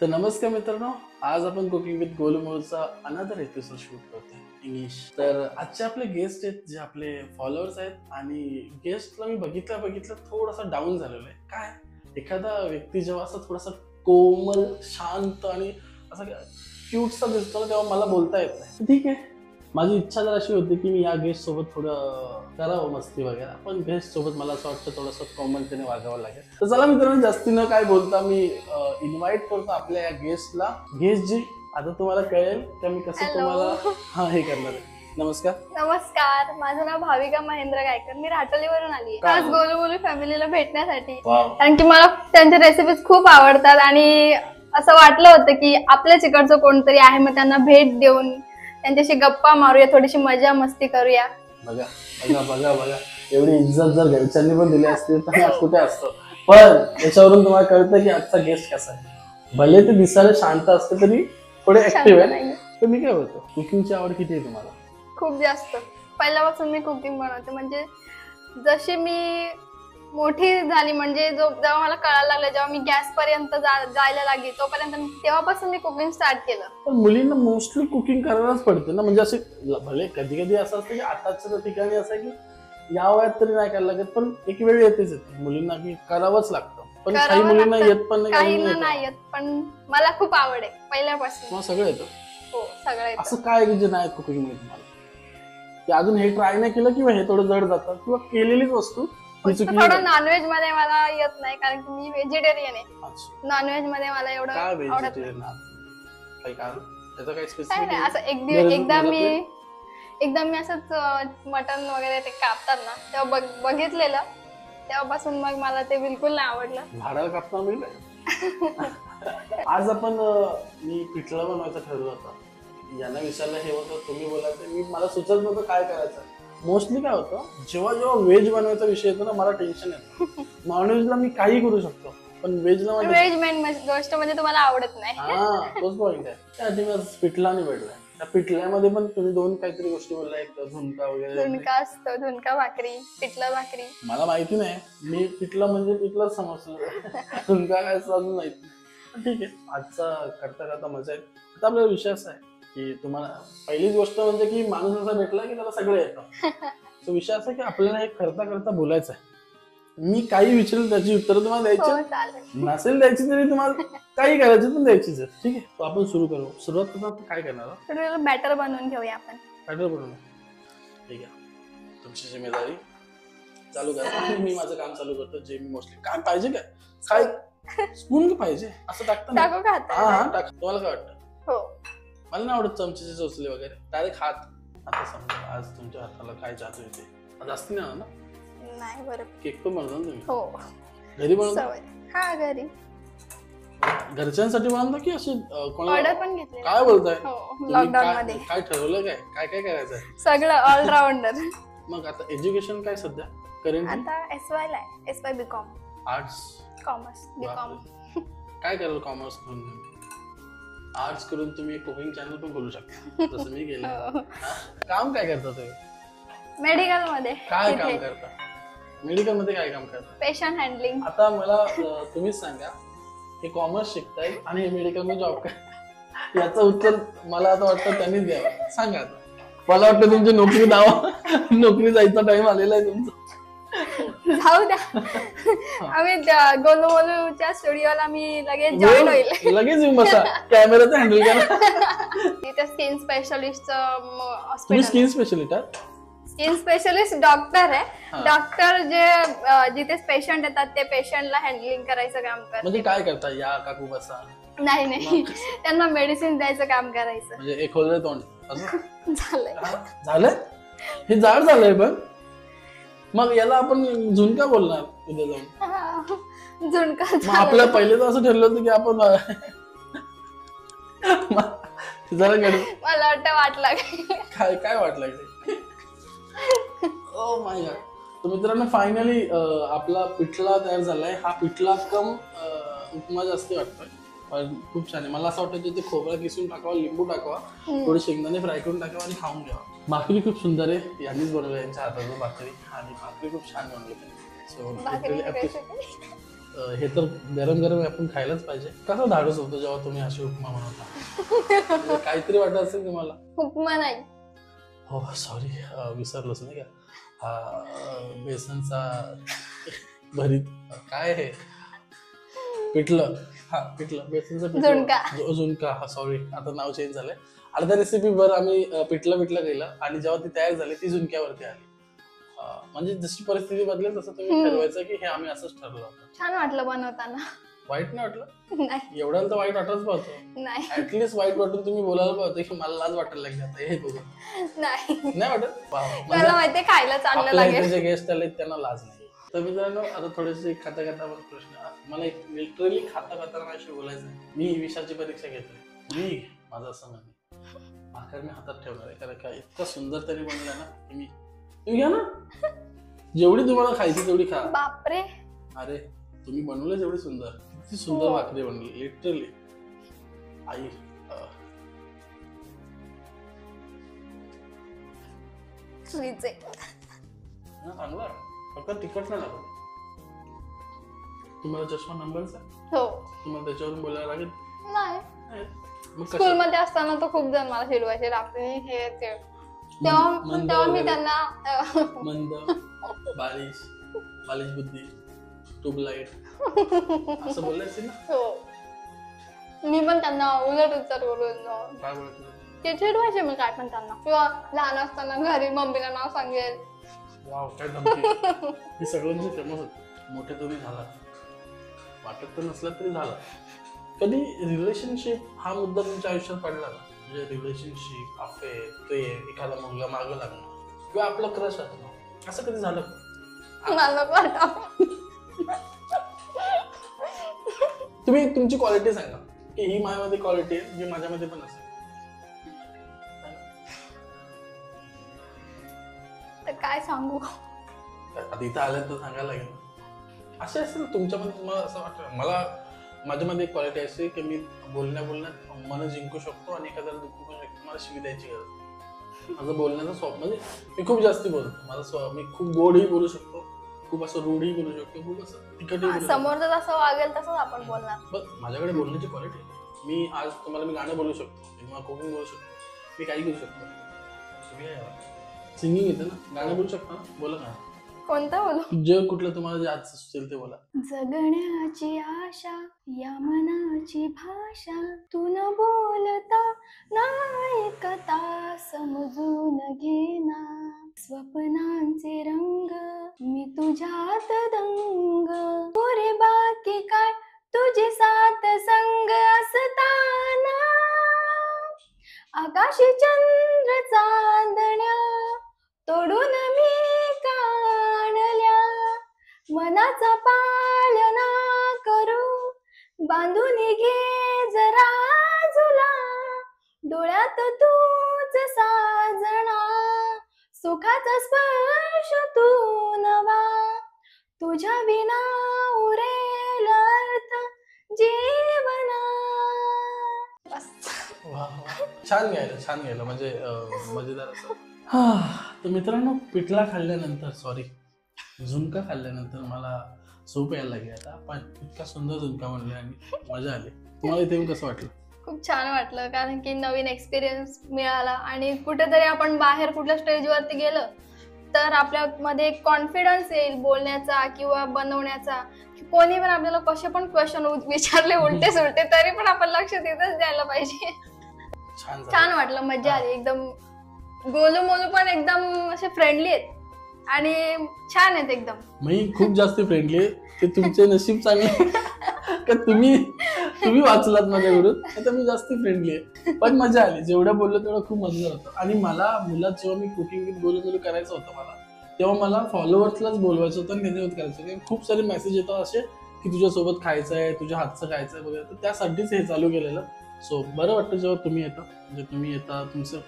तर नमस्कार मित्रांनो, आज आपण कुकिंग विथ गोलूमोलचा अनदर एपिसोड शूट करतोय इंग्लिश. तर आजचे आपले गेस्ट आहेत जे आपले फॉलोअर्स आहेत आणि गेस्टला मी बघितलं थोडासा डाऊन झालेलं आहे. काय एखादा व्यक्ती जेव्हा असं थोडासा कोमल शांत आणि असा क्यूटसा दिसतो ना तेव्हा मला बोलता येत नाही. ठीक आहे, माझी इच्छा जर अशी होती की मी या गेस्ट सोबत थोडं करावं मस्ती वगैरे, पण गेस्ट सोबत मला असं वाटतं थोडंसं कॉमनतेने वागावं लागेल. तर चला मित्रांनो, जास्ती न काय बोलता मी इन्व्हाइट करतो आपल्या या गेस्टला. गेस्ट जी आता तुम्हाला कळेल का मी कसं तुम्हाला हे करणार आहे. नमस्कार. नमस्कार, माझं नाव भाविका महेंद्र गायकर. मी राटोलीवरून आली आज गोलूमोलू फॅमिलीला भेटण्यासाठी, कारण की मला त्यांच्या रेसिपीज खूप आवडतात आणि असं वाटलं होतं की आपल्याच इकडचं कोणतरी आहे, मग त्यांना भेट देऊन त्यांच्याशी गप्पा मारूया, थोडीशी मजा मस्ती करूया. बघा बघा बघा बघा, एवढी इज्जत जर घरच्यांनी पण दिली असती तर आज कुठे असतो. पण याच्यावरून तुम्हाला कळतं की आजचा गेस्ट कसा आहे. भले ते दिसायला शांत असते तरी थोडे ऍक्टिव्ह आहे. तर मी काय बोलतो, कुकिंगची आवड किती आहे तुम्हाला? खूप जास्त. पहिल्यापासून मी कुकिंग बनवते. म्हणजे जशी मी मोठी झाली, म्हणजे जेव्हा मला कळायला लागलं, जेव्हा मी गॅस पर्यंत जायला लागली, तोपर्यंत तेव्हापासून मी कुकिंग स्टार्ट केलं. पण मुलींना मोस्टली कुकिंग करायलाच पडते ना. म्हणजे असे भले कधी कधी असं असतं की आताच्या ठिकाणी असं आहे की या वयात तरी नाही करायला लागत, पण एक वेळ येतेच येते मुलींना की करावंच लागतं. पण काही मुलींना येत पण नाही, काहींना नाही येत. पण मला खूप आवड आहे पहिल्यापासून. तुम्हाला सगळं येतं? हो, सगळं येतं. असं काय जे नाही कुकिंग मध्ये तुम्हाला, की अजून हे ट्राय नाही केलं किंवा हे थोडं जड जातं किंवा केलेलीच वस्तू? थोडं नॉनव्हेज मध्ये मला येत नाही, कारण की मी व्हेजिटेरियन आहे. नॉनव्हेज मध्ये मला एवढं आवडत नाही. असं एकदा मी असंच मटन वगैरे ते कापतात ना, तेव्हा बघितलेलं, तेव्हापासून मग मला ते बिलकुल नाही आवडलं. झाडाला कापता मिळेल. आज आपण मी पिठलं बनवायचं ठरवलं होतं. यांना विचारलं हे होतं, तुम्ही बोलायचं, मला सुचत नव्हतं काय करायचं. मोस्टली काय होतं, जेव्हा व्हेज बनवायचा विषय येतो ना, मला टेन्शन येतं. नॉनव्हेजला मी काही करू शकतो, पण व्हेजला व्हेज मेन गोष्ट म्हणजे तुम्हाला आवडत नाही. हा, तोच पॉईंट आहे. त्यासाठी मी पिठला निवडलाय. त्या पिठल्यामध्ये पण तुम्ही दोन काहीतरी गोष्टी बोलला, एक झुणका वगैरे. झुणका असतो, झुणका भाकरी, पिठलं भाकरी. मला माहिती नाही, मी पिठलं म्हणजे पिठलं समजलं, झुणका काय अजून माहिती. ठीक आहे, आजचा करता करता मजा आहे. आता आपला विषय असा आहे की तुम्हाला पहिलीच गोष्ट म्हणजे की माणूस असा भेटला की त्याला सगळं येतं. तो विषय असा की आपल्याला हे करता करता बोलायचं आहे. मी काही विचारेल त्याची उत्तरं तुम्हाला द्यायची, नसेल द्यायची तरी तुम्हाला काही करायचं पण द्यायचीच आहे. ठीक आहे, तो आपण सुरू करू. सुरुवात करता काय करणार? बॅटर बनवून घेऊया आपण. बॅटर बनवून. ठीक आहे, तुमची जिम्मेदारी चालू करा. मी माझं काम चालू करतो. जे मी मोस्टली काय पाहिजे काय स्पून पाहिजे असं टाकतं. हा टाक. तुम्हाला काय वाटतं? हो, मला नाही आवडत चमचेचे चोचले वगैरे, डायरेक्ट हात. आता समजा आज तुमच्या हाताला काय जादू येते, जास्ती नाही ना? नाही. बरं, केक पण बनवता तुम्ही? हो, घरी बनवता? हा, घरी. घरच्यांसाठी बनवता की अशी ऑर्डर पण घेतली? काय बोलताय, लॉकडाऊन मध्ये काय ठरवलं? काय काय करायचंय? सगळं ऑलराऊंडर. मग आता एज्युकेशन काय सध्या करेंट? आता एसवाय ला आहे. SY BCom. Arts, commerce, BCom. काय कराल कॉमर्स करून? आर्ट्स करून तुम्ही कुकिंग चॅनल पण खोलू शकता, जसं मी केलं. काम काय करता तुम्ही? मेडिकल मध्ये. काय काम करता मेडिकल मध्ये? काय काम करता? Patient handling. आता मला तुम्हीच सांगा, हे कॉमर्स शिकताय आणि हे मेडिकल मध्ये जॉब करताय, याचं उत्तर मला आता वाटतं त्यांनीच द्यावं. सांगा आता. मला वाटतं तुमची नोकरी दावा, नोकरी जायचा टाइम आलेला आहे तुमचा. जाऊ द्या, आम्ही गोलूमोलूच्या स्टुडिओला मी लगेच जॉईन होईल. लगेच येऊन बसा, कॅमेराचं हँडल करा. तिथे स्किन स्पेशलिस्ट तुम्ही स्किन स्पेशलिस्ट आहात? स्किन स्पेशलिस्ट डॉक्टर आहे. डॉक्टर जे जिथे पेशंट येतात ते पेशंटला हँडलिंग करायचं काम करतात. म्हणजे काय करता? या काकू बसा? नाही, त्यांना मेडिसिन द्यायचं काम करायचं. म्हणजे एक खोललंय तोंड असं झालंय. हे जाड झालंय. पण मग याला आपण झुणका बोलणार उद्या जाऊन. झुणका. आपल्या पहिले तर असं ठरलं होतं की आपण जरा मला वाटलं काय वाटलं? Oh my God. तर मित्रांनो, फायनली आपला पिठला तयार झालाय. हा पिठला कम उपमा जास्त वाटतोय, पण खूप छान आहे. मला असं वाटतं ते खोबरा किसून टाकावा, लिंबू टाकावा, थोडे शेंगदाणे फ्राय करून टाकावा आणि खाऊन घ्यावा. भाकरी खूप सुंदर आहे, यांनीच बनवलं यांच्या हाताचं भाकरी, आणि भाकरी खूप छान बनवली. सो हे तर गरम गरम आपण खायलाच पाहिजे. कसं धाडस होतं जेव्हा तुम्ही अशी उपमा बनवता? काहीतरी वाटत असेल तुम्हाला? उपमा नाही. हो सॉरी, विसरलोच नाही का. हा बेसनचा भरीत, काय हे पिठलं, हा पिठलं, बेसनचं झुणका. झुणका, हा सॉरी आता नाव चेंज झालंय. अर्ध्या रेसिपी वर आम्ही पिठलं केलं आणि जेव्हा ती तयार झाली ती झुणक्यावरती आली. म्हणजे जशी परिस्थिती बदलेल तसं तुम्ही ठरवायचं की हे आम्ही असंच ठरलं होतं. छान वाटलं बनवताना. वाईट नाही वाटलं? नाही एवढ्याला तर वाईट वाटतच पाहतो. नाही ऍटलीस्ट वाईट वाटून तुम्ही बोलायला पाहतो की मला लाज वाटायला लागली आता हे बघून. नाही नाही वाटत? मला माहितीये खायला चांगलं लागेल. जे गेस्ट आले त्यांना लाज नाही. तर मित्रांनो आता थोडेसे खाता प्रश्न, मला लिटरली खाता माझ्याशी बोलायचं. मी विषयाची परीक्षा घेतोय, मी माझं असं म्हणणे भाकर मी हातात ठेवणार आहे, कारण का इतका सुंदर तरी बनला ना तुम्ही घ्या ना, जेवढी तुम्हाला खायची तेवढी खा. बापरे, अरे तुम्ही बनवलं जेवढी सुंदर, किती सुंदर भाकरी बनली लिटरली. आई चांगला, फक्त तिखट नाही लागत. तुम्हाला चष्मा नंबरचा? हो. तुम्हाला त्याच्यावरून बोलायला लागेल? नाही. मग स्कूल मध्ये असताना तर खूप जण मला चिडवायचे, रात्री हे ते. तेव्हा मी त्यांना मंद, बालिश बुद्धी, ट्यूबलाइट असं बोलायचं ना. हो, मी पण त्यांना उलट उत्तर बोलून काय बोलत ते चिडवायचे मी काय पण त्यांना. किंवा लहान असताना घरी मम्मीला नाव सांगेल. वाव काय धमकी. हे सगळ्यांचे फेमस होते. मोठे तुम्ही झाला, वाटत तर नसला तरी झाला. कधी रिलेशनशिप हा मुद्दा तुमच्या आयुष्यात पडला का? म्हणजे रिलेशनशिप, अफेअर, प्रेम, एखादा मुलगा मागं लागणं किंवा आपलं क्रश असणं, असं कधी झालं का? मला वाटतं तुम्ही तुमची क्वालिटी सांगा की ही माझ्यामध्ये क्वालिटी आहे जी माझ्यामध्ये पण असेल. तर काय सांगू? आता इथं आलं तर सांगायला लागेल. असे असेल तुमच्यामध्ये, तुम्हाला असं वाटतं मला माझ्यामध्ये एक क्वालिटी अशी की मी बोलण्यात मन जिंकू शकतो आणि एखाद्याला दुःख करू शकतो. मला शिवी द्यायची गरज नाही. माझं बोलण्याचा स्वभाव म्हणजे मी खूप जास्ती बोलतो. माझा स्वभाव, मी खूप गोडही बोलू शकतो, खूप असं रूढही बोलू शकतो, खूप असं तिखटही बोलू शकतो. समोरचं जसं वागेल तसंच आपण बोलणार. बस माझ्याकडे बोलण्याची क्वालिटी आहे. मी आज तुम्हाला मी गाणं बोलू शकतो, मी कुकिंग बोलू शकतो, मी काही करू शकतो. सिंगिंग येते ना, गाणं बोलू शकता ना, बोला ना. कोणतं बोलू? जे कुठलं तुम्हाला जे आज सुचेल ते बोला. जगण्याची आशा या मनाची भाषा, तू न बोलता नायकता समजून घेना, स्वप्नांचे रंग मी तुझ्यात दंग, पुरे बाकी काय तुझी साथ संग असताना, आकाशी चंद्र चांदण्या तोडून मी काढल्या, मनाचा पालना करू बांधून घे जरा झुला, डोळ्यात तूच साजना, सुखाचा स्पर्श तू नवा, तुझ्या विना उरेल अर्थ जीवना. बस. छान घ्यायला म्हणजे मजेदार असं. तर मित्रांनो, पिठला खाल्ल्यानंतर झुणका खाल्ल्यानंतर मला झोप यायला लागली आता. पण इतका सुंदर झुणका म्हणले आणि मजा आली. तुम्हाला इथे येऊन कसं वाटलं? खूप छान वाटलं, कारण की नवीन एक्सपिरियन्स मिळाला आणि कुठेतरी आपण बाहेर कुठल्या स्टेजवरती गेलं तर आपल्यामध्ये एक कॉन्फिडन्स येईल बोलण्याचा किंवा बनवण्याचा. कोणी पण आपल्याला कसे पण क्वेश्चन विचारले उलटे सुलटे तरी पण आपण लक्ष तिथंच द्यायला पाहिजे. छान वाटलं, मजा आली. एकदम गोलू मोलू पण एकदम असे फ्रेंडली आहेत आणि छान आहेत एकदम. मी खूप जास्त फ्रेंडली आहे. ते तुमचे नशीब चांगले का तुम्ही वाचलात माझ्याकडून. आता मी जास्त फ्रेंडली आहे, पण मजा आली. जेवढं बोललो तेवढं खूप मजा होतं. आणि मला मुलात जेव्हा मी कुकिंग विथ गोलू करायचं होतं मला, तेव्हा मला फॉलोअर्सलाच बोलवायचं होतं आणि त्यांच्यासोबत करायचं. खूप सारे मेसेज येतात असे की तुझ्यासोबत खायचं आहे, तुझ्या हातचं खायचं आहे वगैरे. तर त्यासाठीच हे चालू केलेलं. सो बरं वाटतं जेव्हा तुम्ही येता, म्हणजे तुम्ही येता तुमचं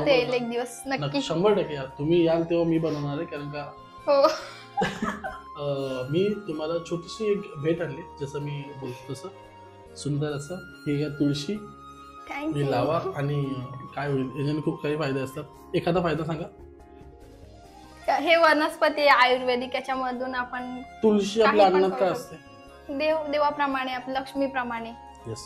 एक दिवस नक्की 100% यार. तुम्ही याल तेव्हा मी बनवणार आहे, कारण का मी तुम्हाला छोटीशी एक भेट आणली. जसं मी बोलतो तसं सुंदर असं हे घ्या तुळशी, हे लावा आणि काय होईल याच्याने खूप काही फायदे असतात. एखादा फायदा सांगा. हे वनस्पती आयुर्वेदिक, याच्यामधून आपण तुळशी आपल्या अन्नात काय असते? देवाप्रमाणे आपल्या लक्ष्मीप्रमाणे येस,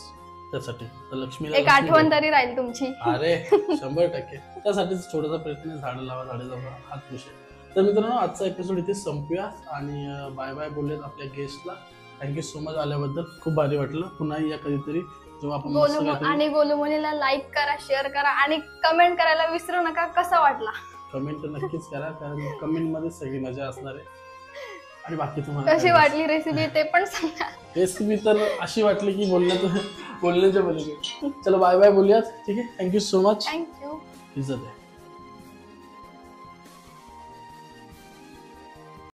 त्यासाठी तर लक्ष्मीला एक लक्ष्मी आठवण तरी राहील तुमची. अरे 100%. त्यासाठीच छोटासा प्रयत्न, झाडं लावा झाडे जगवा हाच विषय. तर मित्रांनो, आजचा एपिसोड इथे संपूया आणि बाय बाय बोलूयात आपल्या गेस्टला. थँक्यू सो मच आल्याबद्दल, खूप भारी वाटलं. पुन्हा या कधीतरी जेव्हा आपण मस्त काहीतरी. आणि गोलूमोलीला लाईक करा, शेअर करा आणि कमेंट करायला विसरू नका कसा वाटला. कमेंट तर नक्कीच करा, कारण कमेंट मध्ये सगळी मजा असणार आहे. आणि बाकी तुम्हाला कशी वाटली रेसिपी ते पण सांगा. रेसिपी तर अशी वाटली की बोलण्याच्या पलीकडे. चलो बाय बाय बोलूयात. ठीक आहे, थँक्यू सो मच. थँक्यू. इज्जत आहे.